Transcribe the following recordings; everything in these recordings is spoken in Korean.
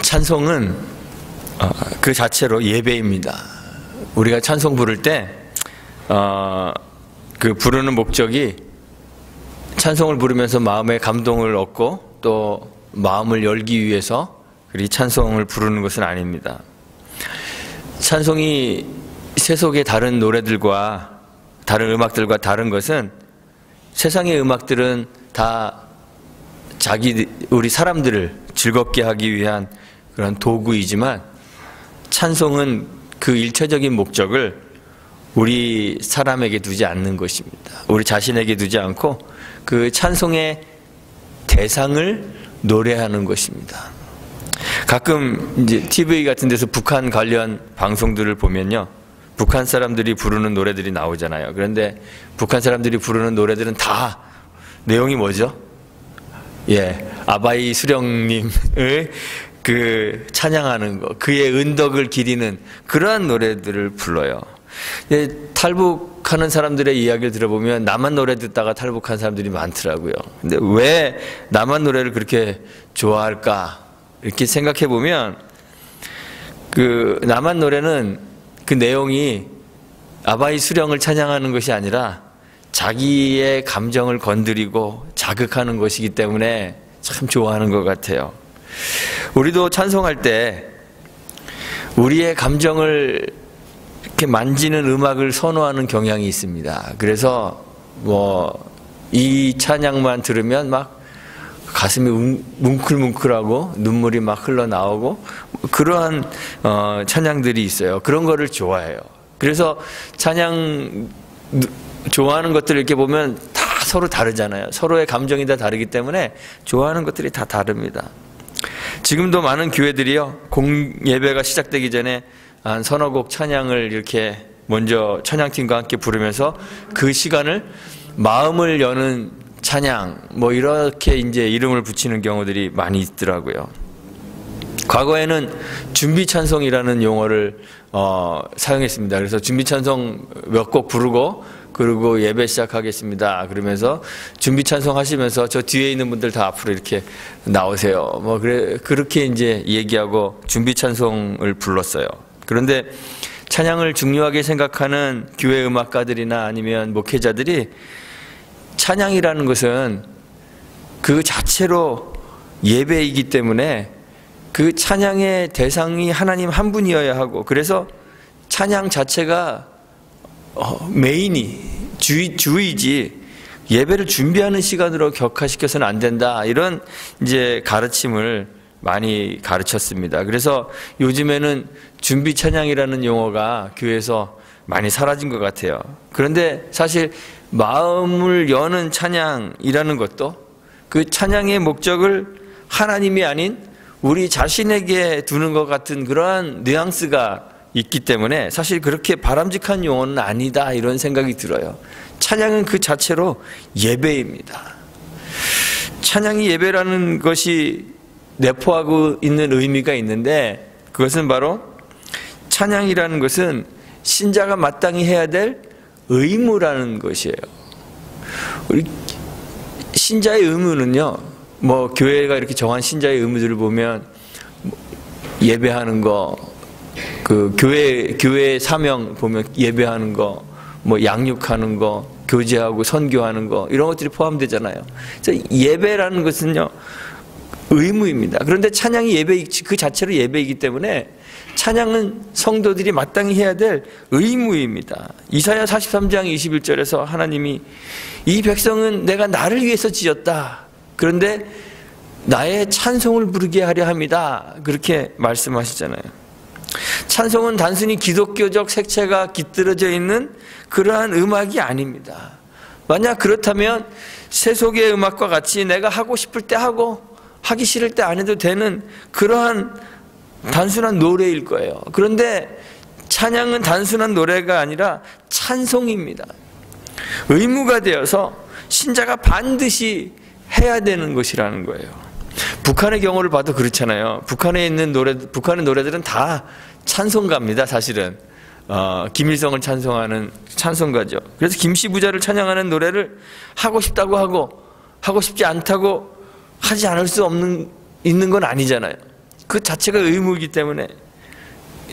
찬송은 그 자체로 예배입니다. 우리가 찬송 부를 때 그 부르는 목적이 찬송을 부르면서 마음의 감동을 얻고 또 마음을 열기 위해서 이 찬송을 부르는 것은 아닙니다. 찬송이 세속의 다른 노래들과 다른 음악들과 다른 것은, 세상의 음악들은 다 우리 사람들을 즐겁게 하기 위한 그런 도구이지만, 찬송은 그 일차적인 목적을 우리 사람에게 두지 않는 것입니다. 우리 자신에게 두지 않고 그 찬송의 대상을 노래하는 것입니다. 가끔 이제 TV 같은 데서 북한 관련 방송들을 보면요, 북한 사람들이 부르는 노래들이 나오잖아요. 그런데 북한 사람들이 부르는 노래들은 다 내용이 뭐죠? 아바이 수령님을 그 찬양하는 거, 그의 은덕을 기리는 그러한 노래들을 불러요. 탈북하는 사람들의 이야기를 들어보면 남한 노래 듣다가 탈북한 사람들이 많더라고요. 근데 왜 남한 노래를 그렇게 좋아할까? 이렇게 생각해 보면, 그 남한 노래는 그 내용이 아바이 수령을 찬양하는 것이 아니라 자기의 감정을 건드리고 자극하는 것이기 때문에 참 좋아하는 것 같아요. 우리도 찬송할 때 우리의 감정을 이렇게 만지는 음악을 선호하는 경향이 있습니다. 그래서 이 찬양만 들으면 막 가슴이 뭉클뭉클하고 눈물이 막 흘러나오고 그러한 찬양들이 있어요. 그런 거를 좋아해요. 그래서 찬양 좋아하는 것들을 이렇게 보면 다 서로 다르잖아요. 서로의 감정이 다 다르기 때문에 좋아하는 것들이 다 다릅니다. 지금도 많은 교회들이요, 공예배가 시작되기 전에 한 서너 곡 찬양을 이렇게 먼저 찬양팀과 함께 부르면서 그 시간을 마음을 여는 찬양, 이렇게 이제 이름을 붙이는 경우들이 많이 있더라고요. 과거에는 준비 찬송이라는 용어를 사용했습니다. 그래서 준비 찬송 몇 곡 부르고 그리고 예배 시작하겠습니다. 그러면서 준비 찬송 하시면서 저 뒤에 있는 분들 다 앞으로 이렇게 나오세요. 그렇게 이제 얘기하고 준비 찬송을 불렀어요. 그런데 찬양을 중요하게 생각하는 교회 음악가들이나 아니면 목회자들이 찬양이라는 것은 그 자체로 예배이기 때문에 그 찬양의 대상이 하나님 한 분이어야 하고, 그래서 찬양 자체가 주이지 예배를 준비하는 시간으로 격화시켜서는 안 된다, 이런 이제 가르침을 많이 가르쳤습니다. 그래서 요즘에는 준비 찬양이라는 용어가 교회에서 많이 사라진 것 같아요. 그런데 사실 마음을 여는 찬양이라는 것도 그 찬양의 목적을 하나님이 아닌 우리 자신에게 두는 것 같은 그러한 뉘앙스가 있기 때문에 사실 그렇게 바람직한 용어는 아니다, 이런 생각이 들어요. 찬양은 그 자체로 예배입니다. 찬양이 예배라는 것이 내포하고 있는 의미가 있는데, 그것은 바로 찬양이라는 것은 신자가 마땅히 해야 될 의무라는 것이에요. 우리 신자의 의무는요, 교회가 이렇게 정한 신자의 의무들을 보면 예배하는 거, 그 교회의 사명 보면 예배하는 거, 양육하는 거, 교제하고 선교하는 거, 이런 것들이 포함되잖아요. 그래서 예배라는 것은요, 의무입니다. 그런데 찬양이 그 자체로 예배이기 때문에 찬양은 성도들이 마땅히 해야 될 의무입니다. 이사야 43장 21절에서 하나님이 이 백성은 내가 나를 위해서 지었다, 그런데 나의 찬송을 부르게 하려 합니다, 그렇게 말씀하시잖아요. 찬송은 단순히 기독교적 색채가 깃들어져 있는 그러한 음악이 아닙니다. 만약 그렇다면 세속의 음악과 같이 내가 하고 싶을 때 하고 하기 싫을 때 안 해도 되는 그러한 단순한 노래일 거예요. 그런데 찬양은 단순한 노래가 아니라 찬송입니다. 의무가 되어서 신자가 반드시 해야 되는 것이라는 거예요. 북한의 경우를 봐도 그렇잖아요. 북한의 노래들은 다 찬송가입니다, 사실은. 김일성을 찬송하는 찬송가죠. 그래서 김씨부자를 찬양하는 노래를 하고 싶다고 하고 하고 싶지 않다고 하지 않을 수 있는 건 아니잖아요. 그 자체가 의무이기 때문에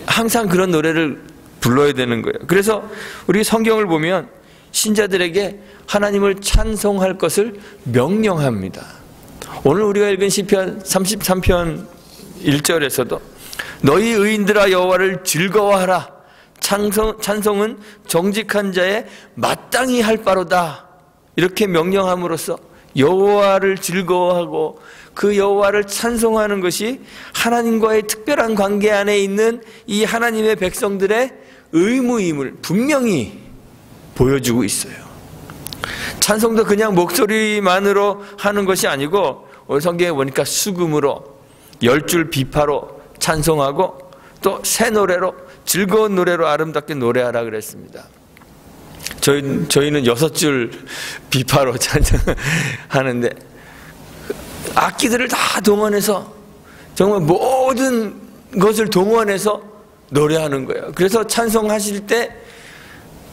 항상 그런 노래를 불러야 되는 거예요. 그래서 우리 성경을 보면 신자들에게 하나님을 찬송할 것을 명령합니다. 오늘 우리가 읽은 시편 33편 1절에서도 너희 의인들아 여호와를 즐거워하라. 찬송은 정직한 자의 마땅히 할 바로다. 이렇게 명령함으로써 여호와를 즐거워하고 그 여호와를 찬송하는 것이 하나님과의 특별한 관계 안에 있는 이 하나님의 백성들의 의무임을 분명히 보여주고 있어요. 찬송도 그냥 목소리만으로 하는 것이 아니고 오늘 성경에 보니까 수금으로 10줄 비파로 찬송하고 또 새 노래로 즐거운 노래로 아름답게 노래하라 그랬습니다. 저희는 6줄 비파로 찬송하는데 악기들을 다 동원해서 정말 모든 것을 동원해서 노래하는 거예요. 그래서 찬송하실 때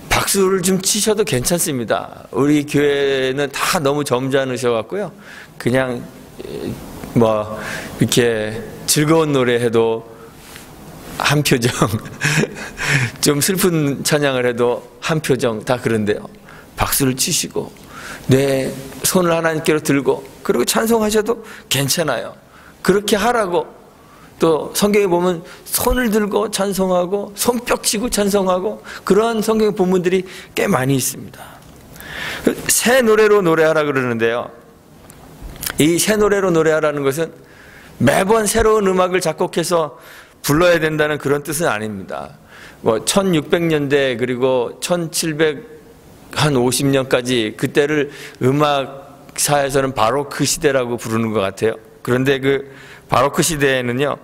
박수를 좀 치셔도 괜찮습니다. 우리 교회는 다 너무 점잖으셔갖고요. 그냥 뭐 이렇게 즐거운 노래 해도 한 표정, 좀 슬픈 찬양을 해도 한 표정 다 그런데요. 박수를 치시고 내 손을 하나님께로 들고 그리고 찬송하셔도 괜찮아요. 그렇게 하라고 또 성경에 보면 손을 들고 찬송하고 손뼉 치고 찬송하고 그러한 성경 본문들이 꽤 많이 있습니다. 새 노래로 노래하라 그러는데요. 이 새 노래로 노래하라는 것은 매번 새로운 음악을 작곡해서 불러야 된다는 그런 뜻은 아닙니다. 뭐 1600년대 그리고 1750년까지 그때를 음악사에서는 바로크 시대라고 부르는 것 같아요. 그런데 그 바로크 시대에는요,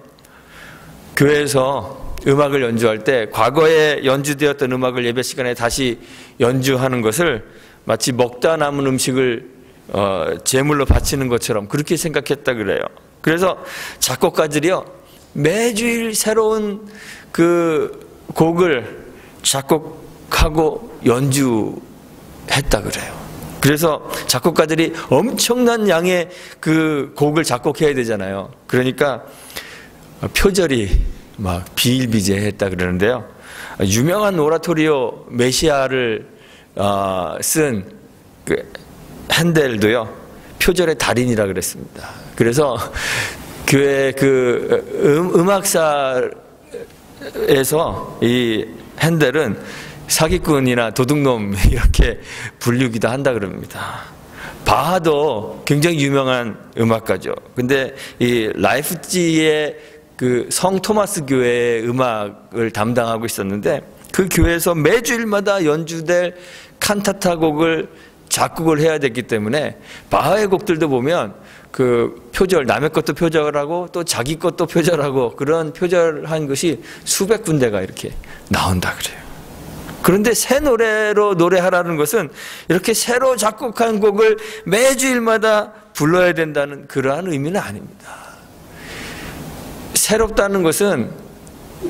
교회에서 음악을 연주할 때 과거에 연주되었던 음악을 예배 시간에 다시 연주하는 것을 마치 먹다 남은 음식을 제물로 바치는 것처럼 그렇게 생각했다 그래요. 그래서 작곡가들이요 매주일 새로운 그 곡을 작곡하고 연주했다 그래요. 그래서 작곡가들이 엄청난 양의 그 곡을 작곡해야 되잖아요. 그러니까 표절이 막 비일비재했다 그러는데요. 유명한 오라토리오 메시아를 쓴 그 핸델도요 표절의 달인이라 그랬습니다. 그래서 교회 그 음악사에서 이 핸델은 사기꾼이나 도둑놈 이렇게 불리기도 한다 그럽니다. 바하도 굉장히 유명한 음악가죠. 근데 이 라이프치히의 그 성 토마스 교회의 음악을 담당하고 있었는데 그 교회에서 매주일마다 연주될 칸타타 곡을 작곡을 해야 됐기 때문에 바하의 곡들도 보면 그 표절, 남의 것도 표절하고 또 자기 것도 표절하고 그런 표절한 것이 수백 군데가 이렇게 나온다 그래요. 그런데 새 노래로 노래하라는 것은 이렇게 새로 작곡한 곡을 매주일마다 불러야 된다는 그러한 의미는 아닙니다. 새롭다는 것은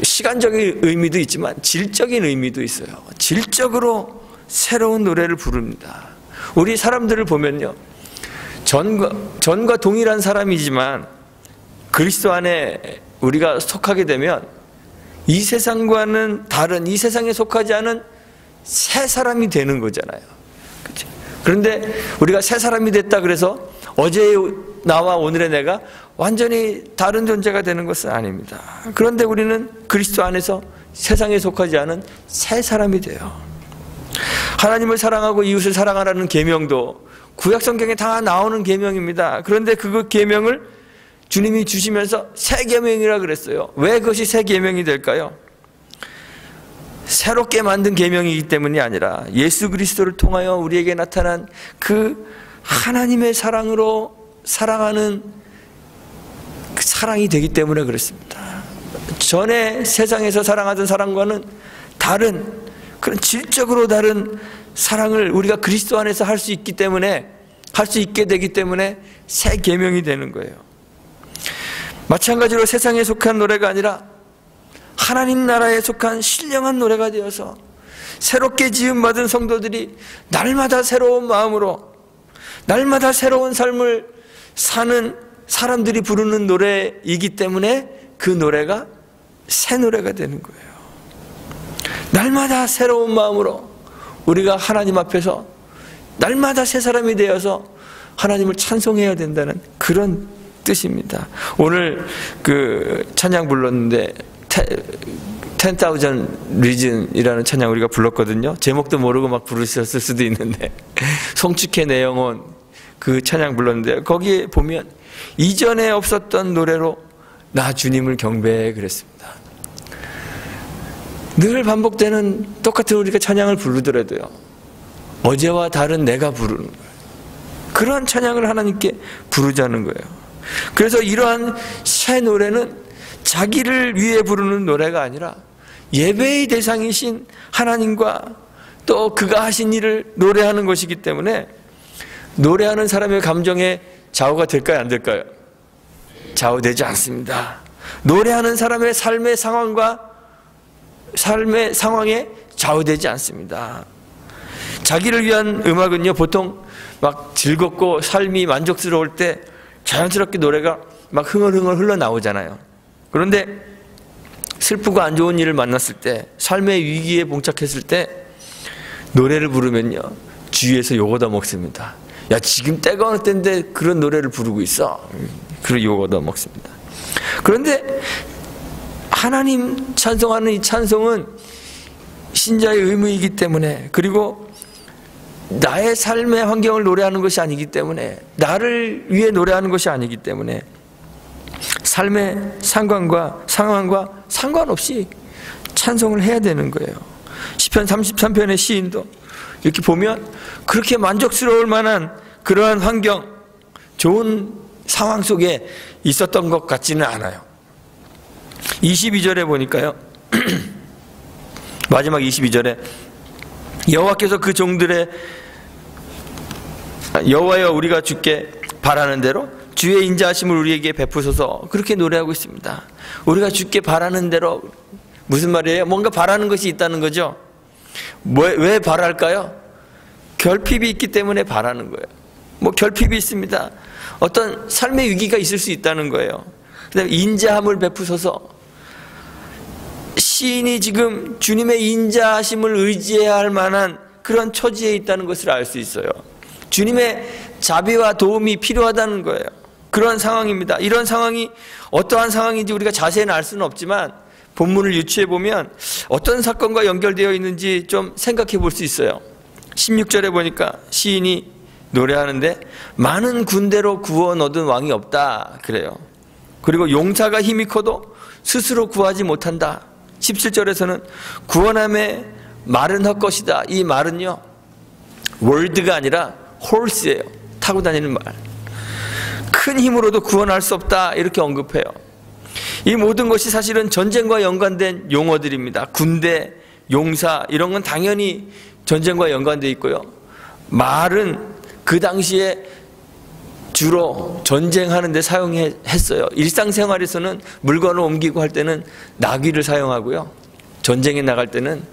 시간적인 의미도 있지만 질적인 의미도 있어요. 질적으로 새로운 노래를 부릅니다. 우리 사람들을 보면요, 전과 동일한 사람이지만 그리스도 안에 우리가 속하게 되면 이 세상과는 다른, 이 세상에 속하지 않은 새 사람이 되는 거잖아요. 그렇죠? 그런데 우리가 새 사람이 됐다 그래서 어제의 나와 오늘의 내가 완전히 다른 존재가 되는 것은 아닙니다. 그런데 우리는 그리스도 안에서 세상에 속하지 않은 새 사람이 돼요. 하나님을 사랑하고 이웃을 사랑하라는 계명도 구약 성경에 다 나오는 계명입니다. 그런데 그 계명을 주님이 주시면서 새 계명이라 그랬어요. 왜 그것이 새 계명이 될까요? 새롭게 만든 계명이기 때문이 아니라 예수 그리스도를 통하여 우리에게 나타난 그 하나님의 사랑으로 사랑하는 그 사랑이 되기 때문에 그렇습니다. 전에 세상에서 사랑하던 사랑과는 다른 그런 질적으로 다른 사랑을 우리가 그리스도 안에서 할 수 있기 때문에, 할 수 있게 되기 때문에 새 계명이 되는 거예요. 마찬가지로 세상에 속한 노래가 아니라 하나님 나라에 속한 신령한 노래가 되어서 새롭게 지음받은 성도들이 날마다 새로운 마음으로 날마다 새로운 삶을 사는 사람들이 부르는 노래이기 때문에 그 노래가 새 노래가 되는 거예요. 날마다 새로운 마음으로 우리가 하나님 앞에서 날마다 새 사람이 되어서 하나님을 찬송해야 된다는 그런 뜻입니다. 오늘 그 찬양 불렀는데 10,000 Reason이라는 찬양 우리가 불렀거든요. 제목도 모르고 막 부르셨을 수도 있는데 송축해 내 영혼 그 찬양 불렀는데 거기에 보면 이전에 없었던 노래로 나 주님을 경배해 그랬습니다. 늘 반복되는 똑같은 우리가 찬양을 부르더라도요, 어제와 다른 내가 부르는 거예요. 그런 찬양을 하나님께 부르자는 거예요. 그래서 이러한 새 노래는 자기를 위해 부르는 노래가 아니라 예배의 대상이신 하나님과 또 그가 하신 일을 노래하는 것이기 때문에 노래하는 사람의 감정에 좌우가 될까요? 안 될까요? 좌우되지 않습니다. 노래하는 사람의 삶의 상황에 좌우되지 않습니다. 자기를 위한 음악은요, 보통 막 즐겁고 삶이 만족스러울 때 자연스럽게 노래가 막 흥얼흥얼 흘러나오잖아요. 그런데 슬프고 안 좋은 일을 만났을 때, 삶의 위기에 봉착했을 때 노래를 부르면요, 주위에서 욕 얻어 먹습니다. 야, 지금 때가 어느 때인데 그런 노래를 부르고 있어. 그런 욕 얻어 먹습니다. 그런데 하나님 찬송하는 이 찬송은 신자의 의무이기 때문에, 그리고 나의 삶의 환경을 노래하는 것이 아니기 때문에, 나를 위해 노래하는 것이 아니기 때문에 삶의 상황과 상관없이 찬송을 해야 되는 거예요. 시편 33편의 시인도 이렇게 보면 그렇게 만족스러울 만한 그러한 환경, 좋은 상황 속에 있었던 것 같지는 않아요. 22절에 보니까요, 마지막 22절에 여호와께서 그 종들의 여호와여 우리가 주께 바라는 대로 주의 인자하심을 우리에게 베푸소서, 그렇게 노래하고 있습니다. 우리가 주께 바라는 대로, 무슨 말이에요? 뭔가 바라는 것이 있다는 거죠. 왜 바랄까요? 결핍이 있기 때문에 바라는 거예요. 뭐 결핍이 있습니다. 어떤 삶의 위기가 있을 수 있다는 거예요. 그다음에 인자함을 베푸소서. 시인이 지금 주님의 인자하심을 의지해야 할 만한 그런 처지에 있다는 것을 알 수 있어요. 주님의 자비와 도움이 필요하다는 거예요. 그런 상황입니다. 이런 상황이 어떠한 상황인지 우리가 자세히는 알 수는 없지만 본문을 유추해 보면 어떤 사건과 연결되어 있는지 좀 생각해 볼 수 있어요. 16절에 보니까 시인이 노래하는데 많은 군대로 구원 얻은 왕이 없다 그래요. 그리고 용사가 힘이 커도 스스로 구하지 못한다. 17절에서는 구원함에 말은 헛것이다. 이 말은요, 월드가 아니라 홀스예요. 타고 다니는 말. 큰 힘으로도 구원할 수 없다, 이렇게 언급해요. 이 모든 것이 사실은 전쟁과 연관된 용어들입니다. 군대, 용사, 이런 건 당연히 전쟁과 연관되어 있고요. 말은 그 당시에 주로 전쟁하는 데 사용했어요. 일상생활에서는 물건을 옮기고 할 때는 나귀를 사용하고요, 전쟁에 나갈 때는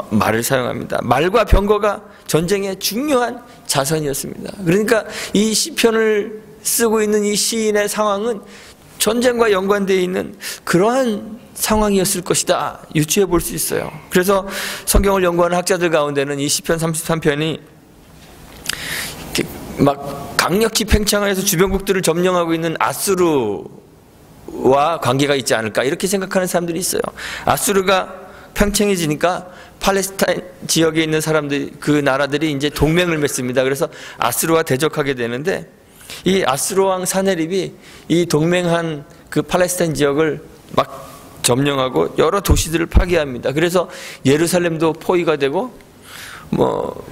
말을 사용합니다. 말과 병거가 전쟁의 중요한 자산이었습니다. 그러니까 이 시편을 쓰고 있는 이 시인의 상황은 전쟁과 연관되어 있는 그러한 상황이었을 것이다, 유추해 볼 수 있어요. 그래서 성경을 연구하는 학자들 가운데는 이 시편 33편이 막 강력히 팽창해서 주변국들을 점령하고 있는 아수르와 관계가 있지 않을까, 이렇게 생각하는 사람들이 있어요. 아수르가 팽창해지니까 팔레스타인 지역에 있는 사람들, 그 나라들이 이제 동맹을 맺습니다. 그래서 아수르와 대적하게 되는데, 이 아수르 왕 사네립이 이 동맹한 그 팔레스타인 지역을 막 점령하고 여러 도시들을 파괴합니다. 그래서 예루살렘도 포위가 되고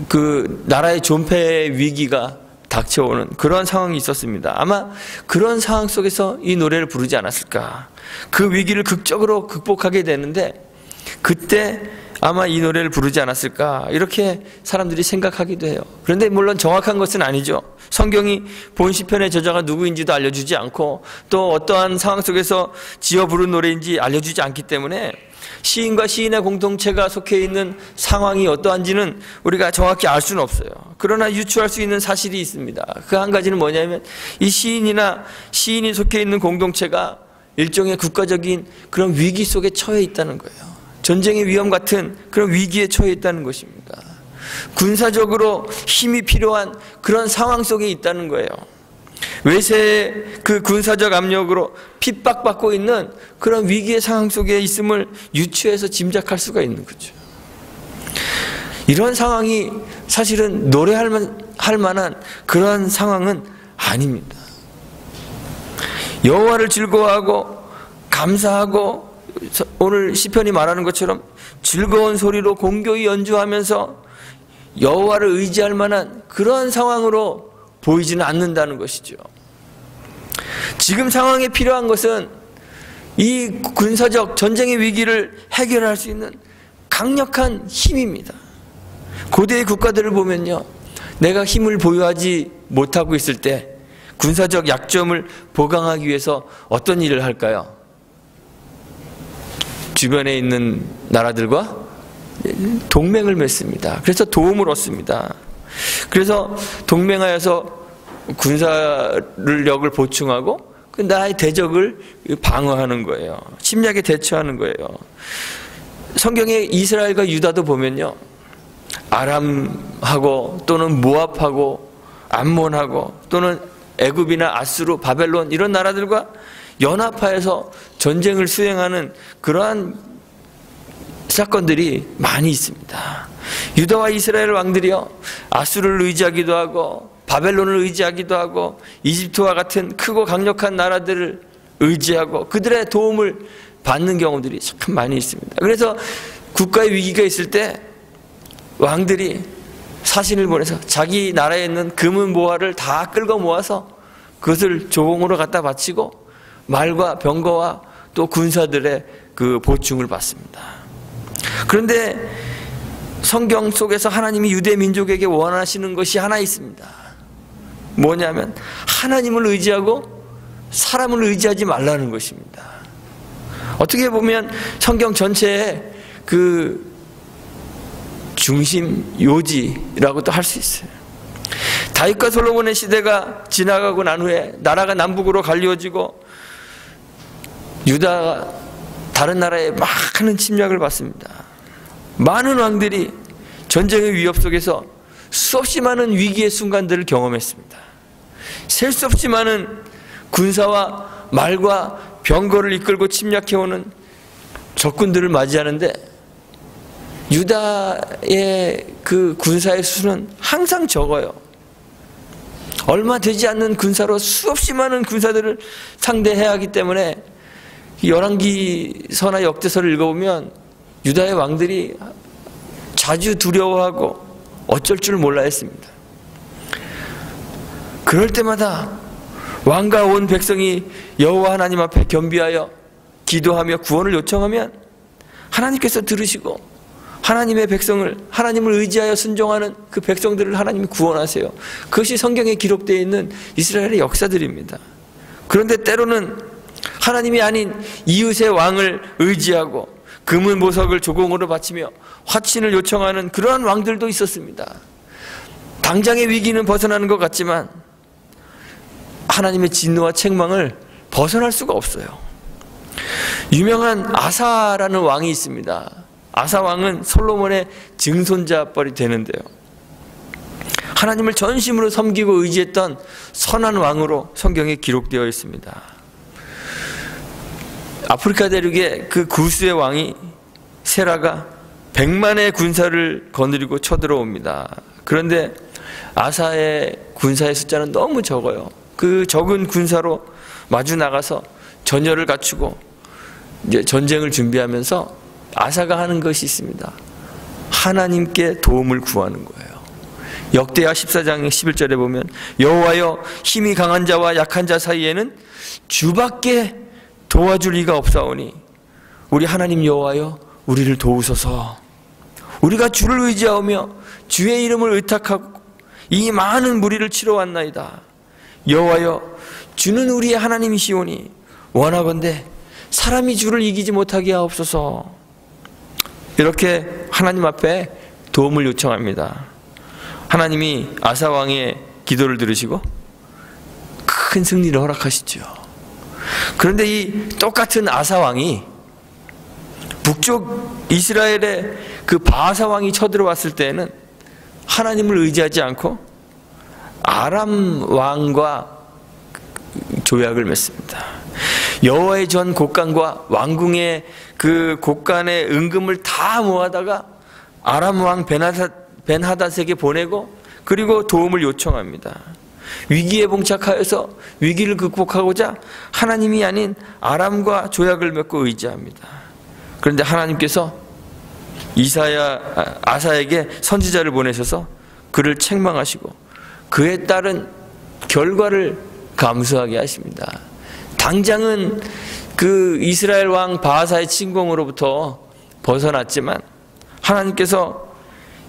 그 나라의 존폐 위기가 닥쳐오는 그런 상황이 있었습니다. 아마 그런 상황 속에서 이 노래를 부르지 않았을까. 그 위기를 극적으로 극복하게 되는데 그때 아마 이 노래를 부르지 않았을까, 이렇게 사람들이 생각하기도 해요. 그런데 물론 정확한 것은 아니죠. 성경이 본 시편의 저자가 누구인지도 알려주지 않고 또 어떠한 상황 속에서 지어 부른 노래인지 알려주지 않기 때문에 시인과 시인의 공동체가 속해 있는 상황이 어떠한지는 우리가 정확히 알 수는 없어요. 그러나 유추할 수 있는 사실이 있습니다. 그 한 가지는 뭐냐면 이 시인이 속해 있는 공동체가 일종의 국가적인 그런 위기 속에 처해 있다는 거예요. 전쟁의 위험 같은 그런 위기에 처해 있다는 것입니다. 군사적으로 힘이 필요한 그런 상황 속에 있다는 거예요. 외세의 그 군사적 압력으로 핍박받고 있는 그런 위기의 상황 속에 있음을 유추해서 짐작할 수가 있는 거죠. 이런 상황이 사실은 노래할 만한 그러한 상황은 아닙니다. 여호와를 즐거워하고 감사하고 오늘 시편이 말하는 것처럼 즐거운 소리로 공교히 연주하면서 여호와를 의지할 만한 그런 상황으로 보이지는 않는다는 것이죠. 지금 상황에 필요한 것은 이 군사적 전쟁의 위기를 해결할 수 있는 강력한 힘입니다. 고대의 국가들을 보면요, 내가 힘을 보유하지 못하고 있을 때 군사적 약점을 보강하기 위해서 어떤 일을 할까요? 주변에 있는 나라들과 동맹을 맺습니다. 그래서 도움을 얻습니다. 그래서 동맹하여서 군사력을 보충하고 그 나라의 대적을 방어하는 거예요. 침략에 대처하는 거예요. 성경에 이스라엘과 유다도 보면요, 아람하고 또는 모압하고 암몬하고 또는 애굽이나 아수르, 바벨론 이런 나라들과 연합하여서 전쟁을 수행하는 그러한 사건들이 많이 있습니다. 유다와 이스라엘 왕들이요, 아수르를 의지하기도 하고 바벨론을 의지하기도 하고 이집트와 같은 크고 강력한 나라들을 의지하고 그들의 도움을 받는 경우들이 참 많이 있습니다. 그래서 국가의 위기가 있을 때 왕들이 사신을 보내서 자기 나라에 있는 금은 모화를 다 끌고 모아서 그것을 조공으로 갖다 바치고 말과 병거와 또 군사들의 그 보충을 받습니다. 그런데 성경 속에서 하나님이 유대 민족에게 원하시는 것이 하나 있습니다. 뭐냐면 하나님을 의지하고 사람을 의지하지 말라는 것입니다. 어떻게 보면 성경 전체에 그 중심 요지라고도 할 수 있어요. 다윗과 솔로몬의 시대가 지나가고 난 후에 나라가 남북으로 갈리워지고 유다가 다른 나라에 많은 침략을 받습니다. 많은 왕들이 전쟁의 위협 속에서 수없이 많은 위기의 순간들을 경험했습니다. 셀 수 없이 많은 군사와 말과 병거를 이끌고 침략해오는 적군들을 맞이하는데 유다의 그 군사의 수는 항상 적어요. 얼마 되지 않는 군사로 수없이 많은 군사들을 상대해야 하기 때문에 열왕기서나 역대서를 읽어보면 유다의 왕들이 자주 두려워하고 어쩔 줄 몰라 했습니다. 그럴 때마다 왕과 온 백성이 여호와 하나님 앞에 겸비하여 기도하며 구원을 요청하면 하나님께서 들으시고 하나님의 백성을, 하나님을 의지하여 순종하는 그 백성들을 하나님이 구원하세요. 그것이 성경에 기록되어 있는 이스라엘의 역사들입니다. 그런데 때로는 하나님이 아닌 이웃의 왕을 의지하고 금은 보석을 조공으로 바치며 화친을 요청하는 그러한 왕들도 있었습니다. 당장의 위기는 벗어나는 것 같지만 하나님의 진노와 책망을 벗어날 수가 없어요. 유명한 아사라는 왕이 있습니다. 아사 왕은 솔로몬의 증손자뻘이 되는데요, 하나님을 전심으로 섬기고 의지했던 선한 왕으로 성경에 기록되어 있습니다. 아프리카 대륙의 그 구스의 왕이 세라가 100만의 군사를 거느리고 쳐들어옵니다. 그런데 아사의 군사의 숫자는 너무 적어요. 그 적은 군사로 마주 나가서 전열을 갖추고 이제 전쟁을 준비하면서 아사가 하는 것이 있습니다. 하나님께 도움을 구하는 거예요. 역대하 14장 11절에 보면 여호와여, 힘이 강한 자와 약한 자 사이에는 주밖에 도와줄 이가 없사오니 우리 하나님 여호와여, 우리를 도우소서. 우리가 주를 의지하며 주의 이름을 의탁하고 이 많은 무리를 치러 왔나이다. 여호와여, 주는 우리의 하나님이시오니 원하건대 사람이 주를 이기지 못하게 하옵소서. 이렇게 하나님 앞에 도움을 요청합니다. 하나님이 아사 왕의 기도를 들으시고 큰 승리를 허락하시죠. 그런데 이 똑같은 아사 왕이 북쪽 이스라엘의 그 바아사 왕이 쳐들어왔을 때에는 하나님을 의지하지 않고 아람 왕과 조약을 맺습니다. 여호와의 전 곡간과 왕궁의 그 곡간의 은금을 다 모아다가 아람 왕 벤하닷에게 보내고 그리고 도움을 요청합니다. 위기에 봉착하여서 위기를 극복하고자 하나님이 아닌 아람과 조약을 맺고 의지합니다. 그런데 하나님께서 아사에게 선지자를 보내셔서 그를 책망하시고 그에 따른 결과를 감수하게 하십니다. 당장은 그 이스라엘 왕 바아사의 침공으로부터 벗어났지만 하나님께서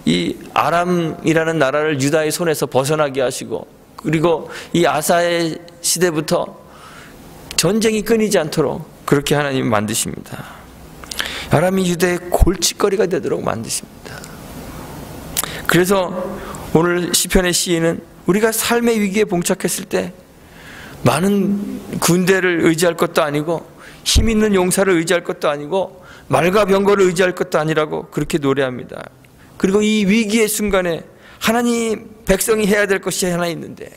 이 아람이라는 나라를 유다의 손에서 벗어나게 하시고 그리고 이 아사의 시대부터 전쟁이 끊이지 않도록 그렇게 하나님이 만드십니다. 아람이 유다의 골칫거리가 되도록 만드십니다. 그래서 오늘 시편의 시인은 우리가 삶의 위기에 봉착했을 때 많은 군대를 의지할 것도 아니고 힘 있는 용사를 의지할 것도 아니고 말과 병거를 의지할 것도 아니라고 그렇게 노래합니다. 그리고 이 위기의 순간에 하나님 백성이 해야 될 것이 하나 있는데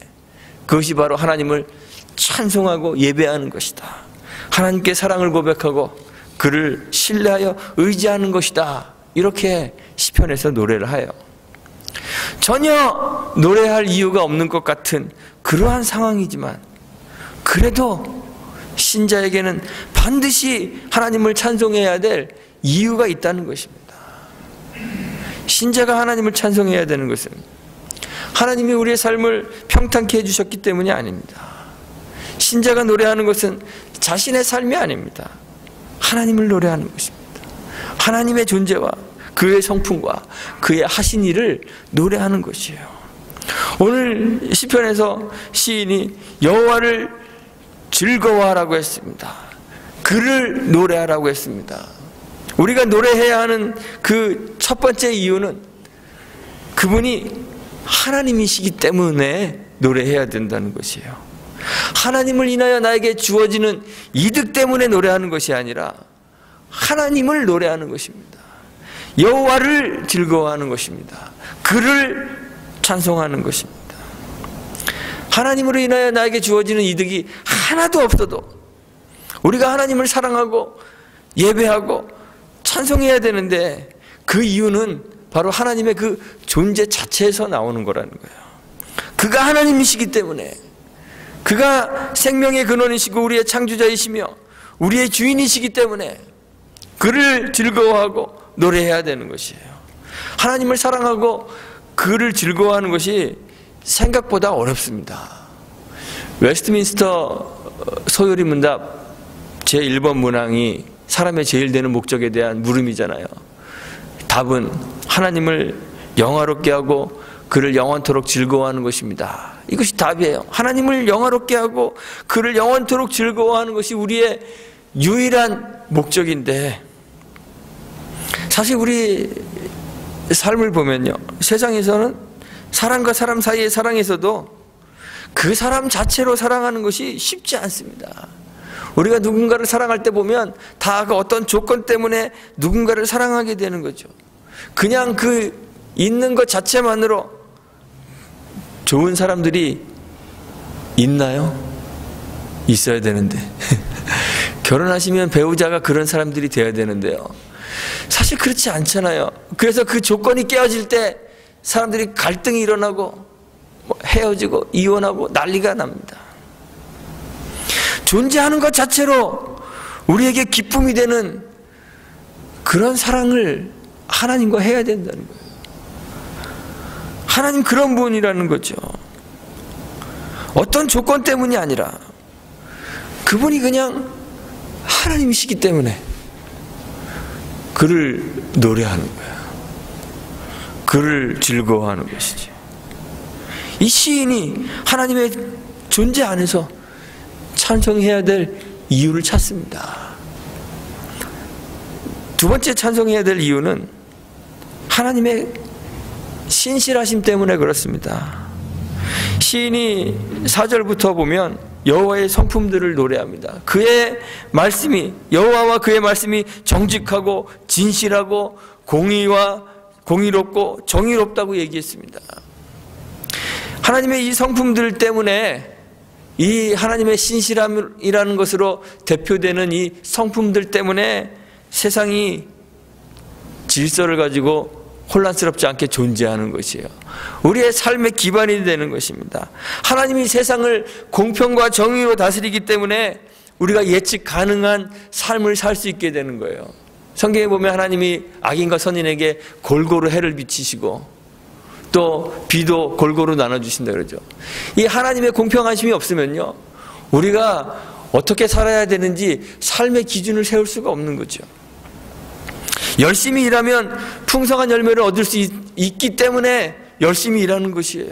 그것이 바로 하나님을 찬송하고 예배하는 것이다. 하나님께 사랑을 고백하고 그를 신뢰하여 의지하는 것이다. 이렇게 시편에서 노래를 해요. 전혀 노래할 이유가 없는 것 같은 그러한 상황이지만 그래도 신자에게는 반드시 하나님을 찬송해야 될 이유가 있다는 것입니다. 신자가 하나님을 찬송해야 되는 것은 하나님이 우리의 삶을 평탄케 해주셨기 때문이 아닙니다. 신자가 노래하는 것은 자신의 삶이 아닙니다. 하나님을 노래하는 것입니다. 하나님의 존재와 그의 성품과 그의 하신 일을 노래하는 것이에요. 오늘 시편에서 시인이 여호와를 즐거워하라고 했습니다. 그를 노래하라고 했습니다. 우리가 노래해야 하는 그 첫 번째 이유는 그분이 하나님이시기 때문에 노래해야 된다는 것이에요. 하나님을 인하여 나에게 주어지는 이득 때문에 노래하는 것이 아니라 하나님을 노래하는 것입니다. 여호와를 즐거워하는 것입니다. 그를 찬송하는 것입니다. 하나님으로 인하여 나에게 주어지는 이득이 하나도 없어도 우리가 하나님을 사랑하고 예배하고 찬송해야 되는데 그 이유는 바로 하나님의 그 존재 자체에서 나오는 거라는 거예요. 그가 하나님이시기 때문에 그가 생명의 근원이시고 우리의 창조자이시며 우리의 주인이시기 때문에 그를 즐거워하고 노래해야 되는 것이에요. 하나님을 사랑하고 그를 즐거워하는 것이 생각보다 어렵습니다. 웨스트민스터 소요리 문답 제1번 문항이 사람의 제일 되는 목적에 대한 물음이잖아요. 답은 하나님을 영화롭게 하고 그를 영원토록 즐거워하는 것입니다. 이것이 답이에요. 하나님을 영화롭게 하고 그를 영원토록 즐거워하는 것이 우리의 유일한 목적인데 사실 우리 삶을 보면요, 세상에서는 사람과 사람 사이의 사랑에서도 그 사람 자체로 사랑하는 것이 쉽지 않습니다. 우리가 누군가를 사랑할 때 보면 다 그 어떤 조건 때문에 누군가를 사랑하게 되는 거죠. 그냥 그 있는 것 자체만으로 좋은 사람들이 있나요? 있어야 되는데 결혼하시면 배우자가 그런 사람들이 되어야 되는데요, 사실 그렇지 않잖아요. 그래서 그 조건이 깨어질 때 사람들이 갈등이 일어나고 헤어지고 이혼하고 난리가 납니다. 존재하는 것 자체로 우리에게 기쁨이 되는 그런 사랑을 하나님과 해야 된다는 거예요. 하나님 그런 분이라는 거죠. 어떤 조건 때문이 아니라 그분이 그냥 하나님이시기 때문에 그를 노래하는 거예요. 그를 즐거워하는 것이죠. 이 시인이 하나님의 존재 안에서 찬송해야 될 이유를 찾습니다. 두 번째 찬송해야 될 이유는 하나님의 신실하심 때문에 그렇습니다. 시인이 4절부터 보면 여호와의 성품들을 노래합니다. 그의 말씀이, 여호와와 그의 말씀이 정직하고 진실하고 공의롭고 정의롭다고 얘기했습니다. 하나님의 이 성품들 때문에, 이 하나님의 신실함이라는 것으로 대표되는 이 성품들 때문에 세상이 질서를 가지고 혼란스럽지 않게 존재하는 것이에요. 우리의 삶의 기반이 되는 것입니다. 하나님이 세상을 공평과 정의로 다스리기 때문에 우리가 예측 가능한 삶을 살 수 있게 되는 거예요. 성경에 보면 하나님이 악인과 선인에게 골고루 해를 비치시고 또 비도 골고루 나눠주신다 그러죠. 이 하나님의 공평하심이 없으면요, 우리가 어떻게 살아야 되는지 삶의 기준을 세울 수가 없는 거죠. 열심히 일하면 풍성한 열매를 얻을 수 있기 때문에 열심히 일하는 것이에요.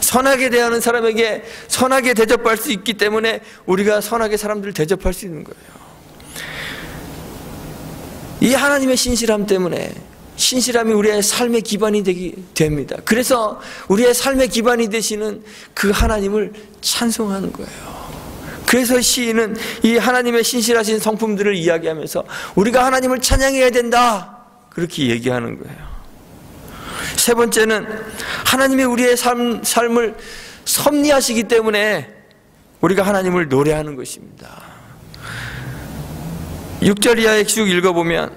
선하게 대하는 사람에게 선하게 대접할 수 있기 때문에 우리가 선하게 사람들을 대접할 수 있는 거예요. 이 하나님의 신실함 때문에, 신실함이 우리의 삶의 기반이 됩니다. 그래서 우리의 삶의 기반이 되시는 그 하나님을 찬송하는 거예요. 그래서 시인은 이 하나님의 신실하신 성품들을 이야기하면서 우리가 하나님을 찬양해야 된다, 그렇게 얘기하는 거예요. 세 번째는 하나님이 우리의 삶을 섭리하시기 때문에 우리가 하나님을 노래하는 것입니다. 6절 이하에 쭉 읽어보면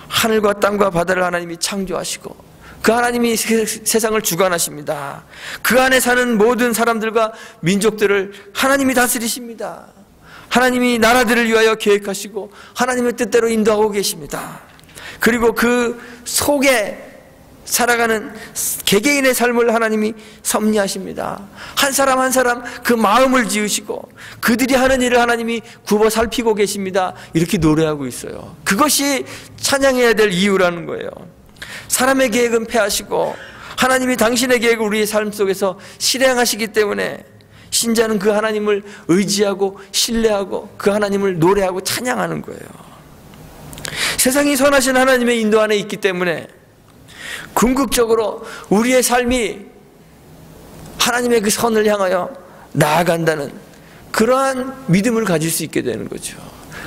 하늘과 땅과 바다를 하나님이 창조하시고 그 하나님이 세상을 주관하십니다. 그 안에 사는 모든 사람들과 민족들을 하나님이 다스리십니다. 하나님이 나라들을 위하여 계획하시고 하나님의 뜻대로 인도하고 계십니다. 그리고 그 속에 살아가는 개개인의 삶을 하나님이 섭리하십니다. 한 사람 한 사람 그 마음을 지으시고 그들이 하는 일을 하나님이 굽어 살피고 계십니다. 이렇게 노래하고 있어요. 그것이 찬양해야 될 이유라는 거예요. 사람의 계획은 패하시고 하나님이 당신의 계획을 우리의 삶 속에서 실행하시기 때문에 신자는 그 하나님을 의지하고 신뢰하고 그 하나님을 노래하고 찬양하는 거예요. 세상이 선하신 하나님의 인도 안에 있기 때문에 궁극적으로 우리의 삶이 하나님의 그 선을 향하여 나아간다는 그러한 믿음을 가질 수 있게 되는 거죠.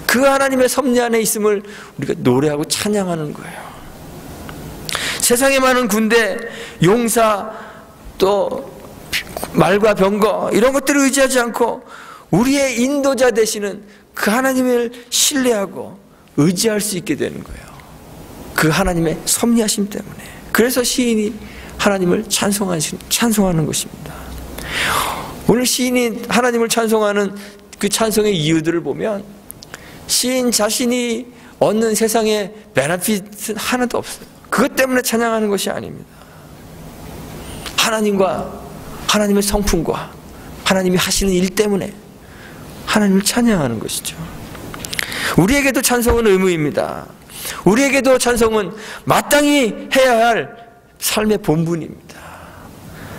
그 하나님의 섭리 안에 있음을 우리가 노래하고 찬양하는 거예요. 세상에 많은 군대, 용사, 또 말과 병거 이런 것들을 의지하지 않고 우리의 인도자 되시는 그 하나님을 신뢰하고 의지할 수 있게 되는 거예요. 그 하나님의 섭리하심 때문에. 그래서 시인이 하나님을 찬송하는 것입니다. 오늘 시인이 하나님을 찬송하는 그 찬송의 이유들을 보면 시인 자신이 얻는 세상의 베네핏은 하나도 없어요. 그것 때문에 찬양하는 것이 아닙니다. 하나님과 하나님의 성품과 하나님이 하시는 일 때문에 하나님을 찬양하는 것이죠. 우리에게도 찬송은 의무입니다. 우리에게도 찬송은 마땅히 해야 할 삶의 본분입니다.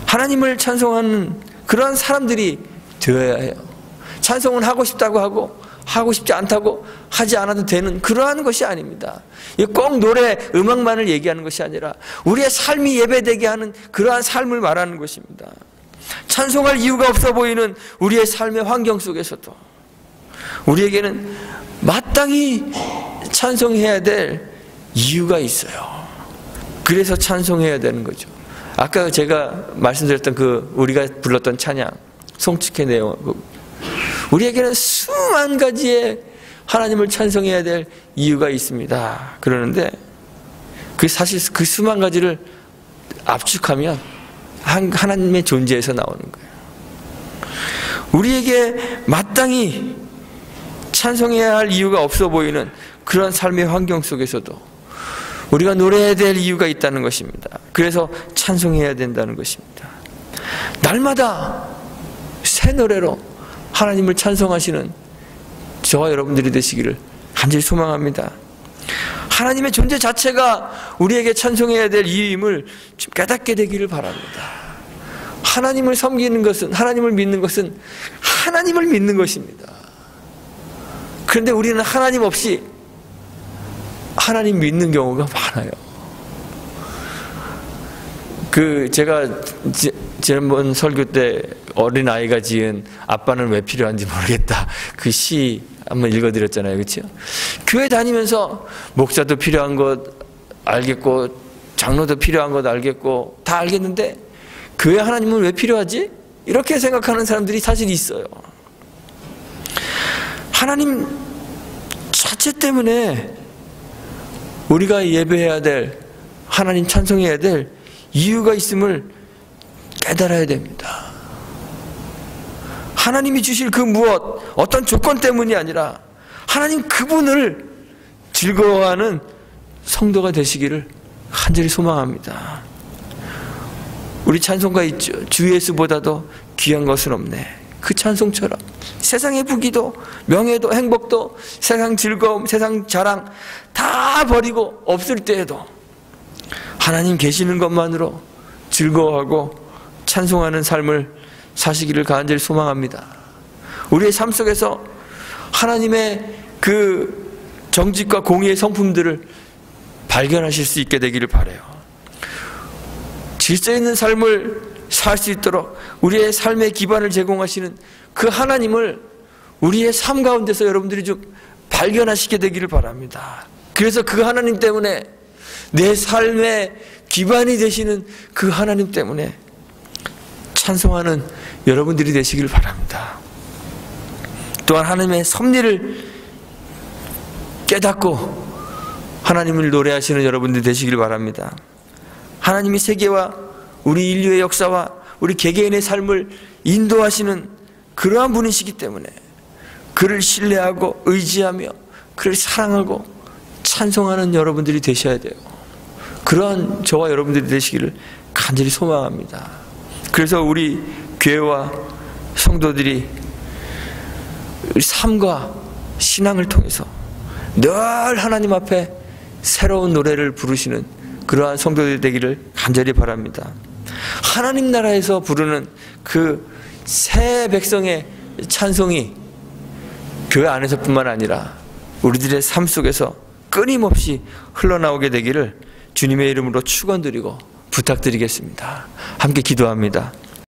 하나님을 찬송하는 그런 사람들이 되어야 해요. 찬송은 하고 싶다고 하고 하고 싶지 않다고 하지 않아도 되는 그러한 것이 아닙니다. 꼭 노래, 음악만을 얘기하는 것이 아니라 우리의 삶이 예배되게 하는 그러한 삶을 말하는 것입니다. 찬송할 이유가 없어 보이는 우리의 삶의 환경 속에서도 우리에게는 마땅히 찬송해야 될 이유가 있어요. 그래서 찬송해야 되는 거죠. 아까 제가 말씀드렸던 그 우리가 불렀던 찬양, 송축의 내용, 우리에게는 수만 가지의 하나님을 찬송해야 될 이유가 있습니다. 그러는데 사실 그 수만 가지를 압축하면 하나님의 존재에서 나오는 거예요. 우리에게 마땅히 찬송해야 할 이유가 없어 보이는 그런 삶의 환경 속에서도 우리가 노래해야 될 이유가 있다는 것입니다. 그래서 찬송해야 된다는 것입니다. 날마다 새 노래로 하나님을 찬송하시는 저와 여러분들이 되시기를 간절히 소망합니다. 하나님의 존재 자체가 우리에게 찬송해야 될 이유임을 좀 깨닫게 되기를 바랍니다. 하나님을 섬기는 것은, 하나님을 믿는 것은 하나님을 믿는 것입니다. 그런데 우리는 하나님 없이 하나님 믿는 경우가 많아요. 제가 지난번 설교 때 어린아이가 지은 아빠는 왜 필요한지 모르겠다 그 시 한번 읽어드렸잖아요. 그렇죠? 교회 다니면서 목사도 필요한 것 알겠고 장로도 필요한 것 알겠고 다 알겠는데 교회 하나님은 왜 필요하지? 이렇게 생각하는 사람들이 사실 있어요. 하나님 자체 때문에 우리가 예배해야 될, 하나님 찬송해야 될 이유가 있음을 깨달아야 됩니다. 하나님이 주실 그 무엇, 어떤 조건 때문이 아니라 하나님 그분을 즐거워하는 성도가 되시기를 간절히 소망합니다. 우리 찬송가 있죠. 주 예수보다도 귀한 것은 없네. 그 찬송처럼 세상의 부귀도 명예도 행복도 세상 즐거움, 세상 자랑 다 버리고 없을 때에도 하나님 계시는 것만으로 즐거워하고 찬송하는 삶을 사시기를 간절히 소망합니다. 우리의 삶 속에서 하나님의 그 정직과 공의의 성품들을 발견하실 수 있게 되기를 바라요. 질서 있는 삶을 살 수 있도록 우리의 삶의 기반을 제공하시는 그 하나님을 우리의 삶 가운데서 여러분들이 좀 발견하시게 되기를 바랍니다. 그래서 그 하나님 때문에 내 삶의 기반이 되시는 그 하나님 때문에 찬송하는 여러분들이 되시길 바랍니다. 또한 하나님의 섭리를 깨닫고 하나님을 노래하시는 여러분들이 되시길 바랍니다. 하나님이 세계와 우리 인류의 역사와 우리 개개인의 삶을 인도하시는 그러한 분이시기 때문에 그를 신뢰하고 의지하며 그를 사랑하고 찬송하는 여러분들이 되셔야 돼요. 그러한 저와 여러분들이 되시기를 간절히 소망합니다. 그래서 우리 교회와 성도들이 삶과 신앙을 통해서 늘 하나님 앞에 새로운 노래를 부르시는 그러한 성도들이 되기를 간절히 바랍니다. 하나님 나라에서 부르는 그 새 백성의 찬송이 교회 안에서뿐만 아니라 우리들의 삶 속에서 끊임없이 흘러나오게 되기를 주님의 이름으로 축원드리고 부탁드리겠습니다. 함께 기도합니다.